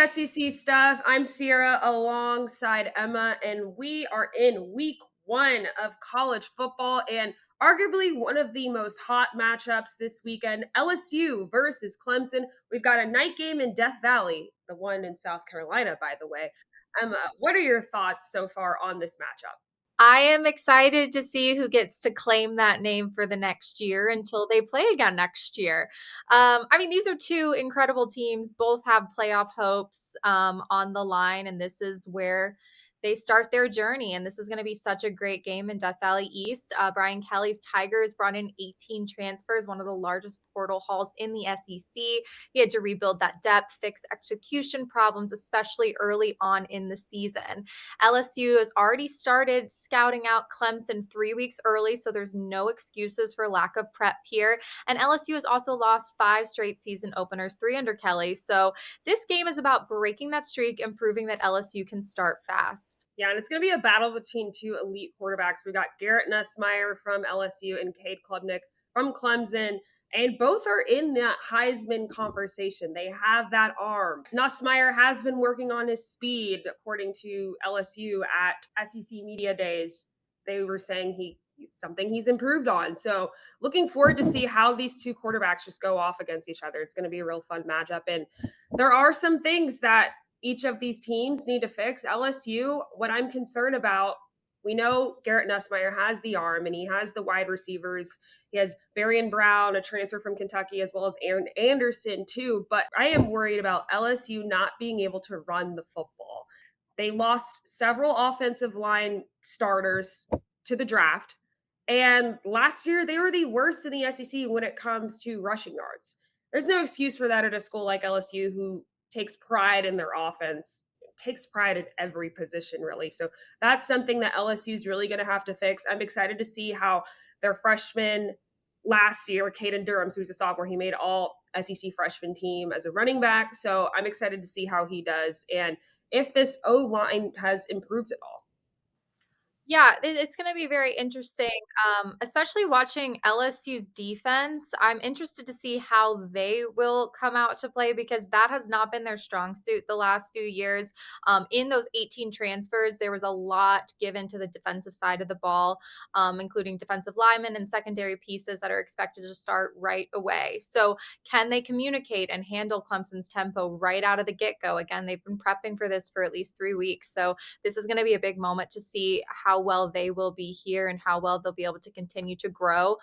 SEC stuff. I'm Sierra alongside Emma, and we are in week 1 of college football and arguably one of the most hot matchups this weekend, LSU versus Clemson. We've got a night game in Death Valley, the one in South Carolina, by the way. Emma, what are your thoughts so far on this matchup? I am excited to see who gets to claim that name for the next year until they play again next year. These are two incredible teams. Both have playoff hopes on the line, and this is where they start their journey. And this is going to be such a great game in Death Valley East. Brian Kelly's Tigers brought in 18 transfers, one of the largest portal hauls in the SEC. He had to rebuild that depth, fix execution problems, especially early on in the season. LSU has already started scouting out Clemson 3 weeks early, so there's no excuses for lack of prep here. And LSU has also lost 5 straight season openers, 3 under Kelly. So this game is about breaking that streak and proving that LSU can start fast. Yeah, and it's going to be a battle between two elite quarterbacks. We got Garrett Nussmeier from LSU and Cade Klubnik from Clemson, and both are in that Heisman conversation. They have that arm. Nussmeier has been working on his speed, according to LSU at SEC Media Days. They were saying he's something he's improved on. So looking forward to see how these two quarterbacks just go off against each other. It's going to be a real fun matchup. And there are some things that each of these teams need to fix. LSU, what I'm concerned about, we know Garrett Nussmeier has the arm and he has the wide receivers. He has Barian Brown, a transfer from Kentucky, as well as Aaron Anderson, too. But I am worried about LSU not being able to run the football. They lost several offensive line starters to the draft. And last year, they were the worst in the SEC when it comes to rushing yards. There's no excuse for that at a school like LSU, who takes pride in their offense, takes pride in every position, really. So that's something that LSU is really going to have to fix. I'm excited to see how their freshman last year, Caden Durham, who's a sophomore, he made all SEC freshman team as a running back. So I'm excited to see how he does and if this O-line has improved at all. Yeah, it's going to be very interesting, especially watching LSU's defense. I'm interested to see how they will come out to play because that has not been their strong suit the last few years. In those 18 transfers, there was a lot given to the defensive side of the ball, including defensive linemen and secondary pieces that are expected to start right away. So, can they communicate and handle Clemson's tempo right out of the get go? Again, they've been prepping for this for at least 3 weeks. So, this is going to be a big moment to see how well they will be here and how well they'll be able to continue to grow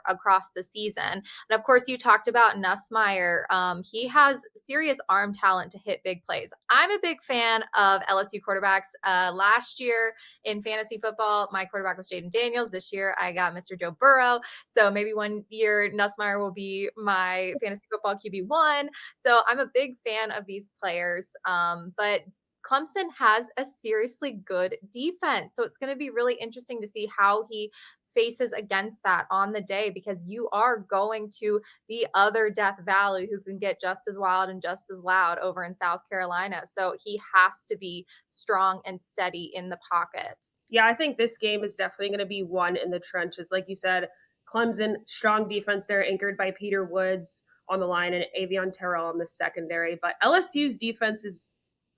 across the season. And of course, you talked about Nussmeier. He has serious arm talent to hit big plays. I'm a big fan of LSU quarterbacks. Last year in fantasy football, my quarterback was Jaden Daniels. This year, I got Mr. Joe Burrow. So maybe one year Nussmeier will be my fantasy football QB1. So I'm a big fan of these players. But Clemson has a seriously good defense. So it's going to be really interesting to see how he faces against that on the day because you are going to the other Death Valley who can get just as wild and just as loud over in South Carolina. So he has to be strong and steady in the pocket. Yeah, I think this game is definitely going to be won in the trenches. Like you said, Clemson, strong defense there, anchored by Peter Woods on the line and Avion Terrell on the secondary. But LSU's defense is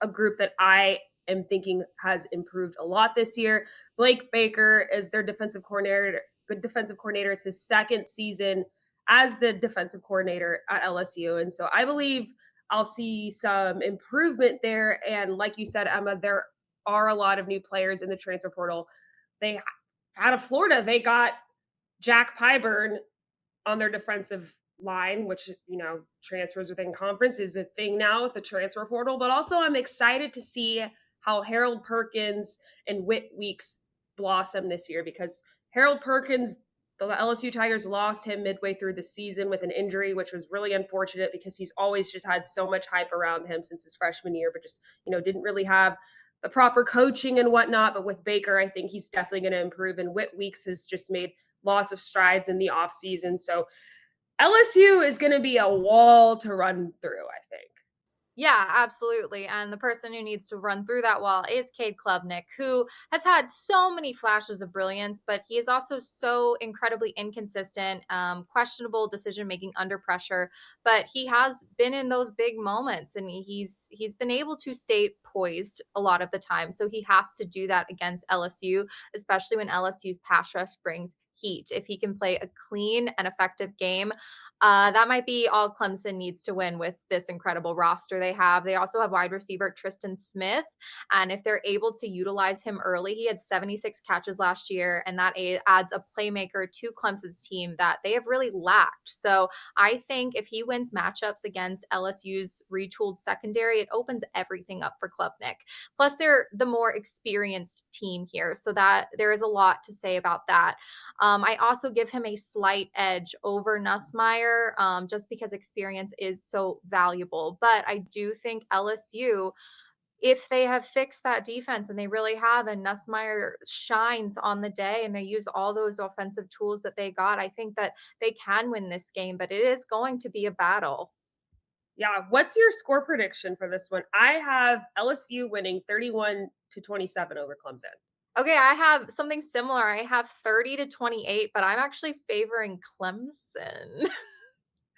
a group that I am thinking has improved a lot this year. Blake Baker is their defensive coordinator, good defensive coordinator. It's his second season as the defensive coordinator at LSU. And so I believe I'll see some improvement there. And like you said, Emma, there are a lot of new players in the transfer portal. They out of Florida, they got Jack Pyburn on their defensive line, which, transfers within conference is a thing now with the transfer portal. But also I'm excited to see how Harold Perkins and Whit Weeks blossom this year because Harold Perkins, the LSU Tigers lost him midway through the season with an injury, which was really unfortunate because he's always just had so much hype around him since his freshman year, but just, didn't really have the proper coaching and whatnot. But with Baker, I think he's definitely going to improve. And Whit Weeks has just made lots of strides in the offseason. So LSU is going to be a wall to run through, I think. Yeah, absolutely. And the person who needs to run through that wall is Cade Klubnik, who has had so many flashes of brilliance, but he is also so incredibly inconsistent, questionable decision making under pressure. But he has been in those big moments, and he's been able to stay poised a lot of the time. So he has to do that against LSU, especially when LSU's pass rush brings heat. If he can play a clean and effective game, that might be all Clemson needs to win with this incredible roster they have. They also have wide receiver Tristan Smith. And if they're able to utilize him early, he had 76 catches last year, and that adds a playmaker to Clemson's team that they have really lacked. So I think if he wins matchups against LSU's retooled secondary, it opens everything up for Klubnik. Plus, they're the more experienced team here. So that there is a lot to say about that. I also give him a slight edge over Nussmeier, just because experience is so valuable. But I do think LSU, if they have fixed that defense, and they really have, and Nussmeier shines on the day and they use all those offensive tools that they got, I think that they can win this game, but it is going to be a battle. Yeah, what's your score prediction for this one? I have LSU winning 31-27 over Clemson. Okay, I have something similar. I have 30-28, but I'm actually favoring Clemson just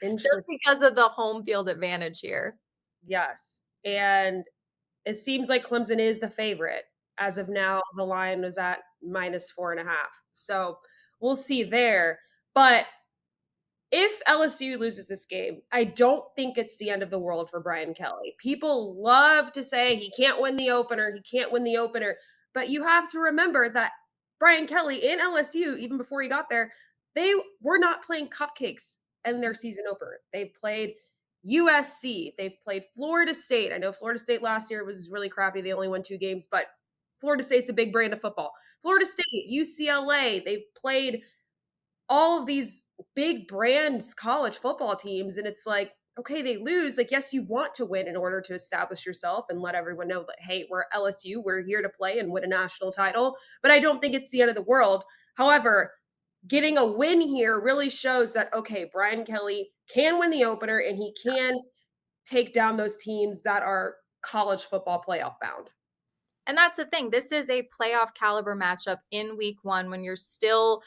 Interesting. because of the home field advantage here. Yes. And it seems like Clemson is the favorite. As of now, the line was at -4.5. So we'll see there. But if LSU loses this game, I don't think it's the end of the world for Brian Kelly. People love to say he can't win the opener, he can't win the opener. But you have to remember that Brian Kelly in LSU, even before he got there, they were not playing cupcakes in their season opener. They played USC, they've played Florida State. I know Florida State last year was really crappy. They only won 2 games, but Florida State's a big brand of football. Florida State, UCLA, they've played all of these big brands college football teams, and it's like, okay, they lose, like, yes, you want to win in order to establish yourself and let everyone know that, hey, we're LSU, we're here to play and win a national title. But I don't think it's the end of the world. However, getting a win here really shows that, okay, Brian Kelly can win the opener and he can take down those teams that are college football playoff bound. And that's the thing. This is a playoff caliber matchup in week one when you're still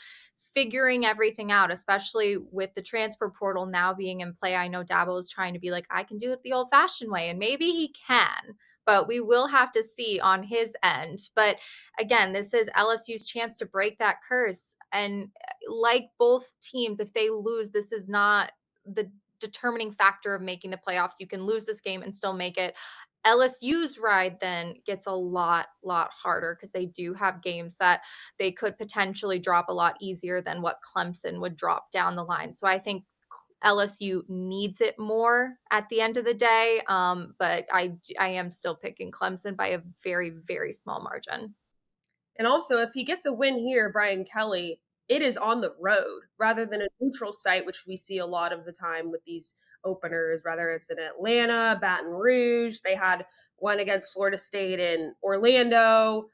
figuring everything out, especially with the transfer portal now being in play. I know Dabo is trying to be like, I can do it the old fashioned way, and maybe he can, but we will have to see on his end. But again, this is LSU's chance to break that curse. And like both teams, if they lose, this is not the determining factor of making the playoffs. You can lose this game and still make it. LSU's ride then gets a lot harder because they do have games that they could potentially drop a lot easier than what Clemson would drop down the line. So I think LSU needs it more at the end of the day. But I am still picking Clemson by a very small margin. And also, if he gets a win here, Brian Kelly, it is on the road rather than a neutral site, which we see a lot of the time with these openers, whether it's in Atlanta, Baton Rouge. They had one against Florida State in Orlando.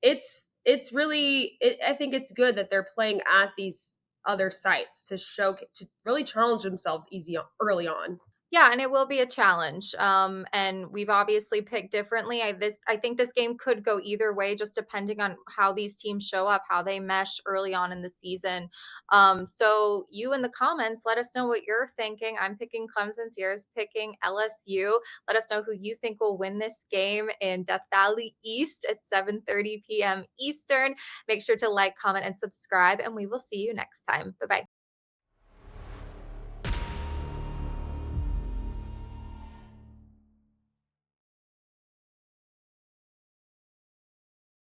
It's really I think it's good that they're playing at these other sites to show to really challenge themselves early on. Yeah, and it will be a challenge. And we've obviously picked differently. I think this game could go either way, just depending on how these teams show up, how they mesh early on in the season. So you in the comments, let us know what you're thinking. I'm picking Clemson. Sierra's picking LSU. Let us know who you think will win this game in Death Valley East at 7:30 p.m. Eastern. Make sure to like, comment, and subscribe, and we will see you next time. Bye bye.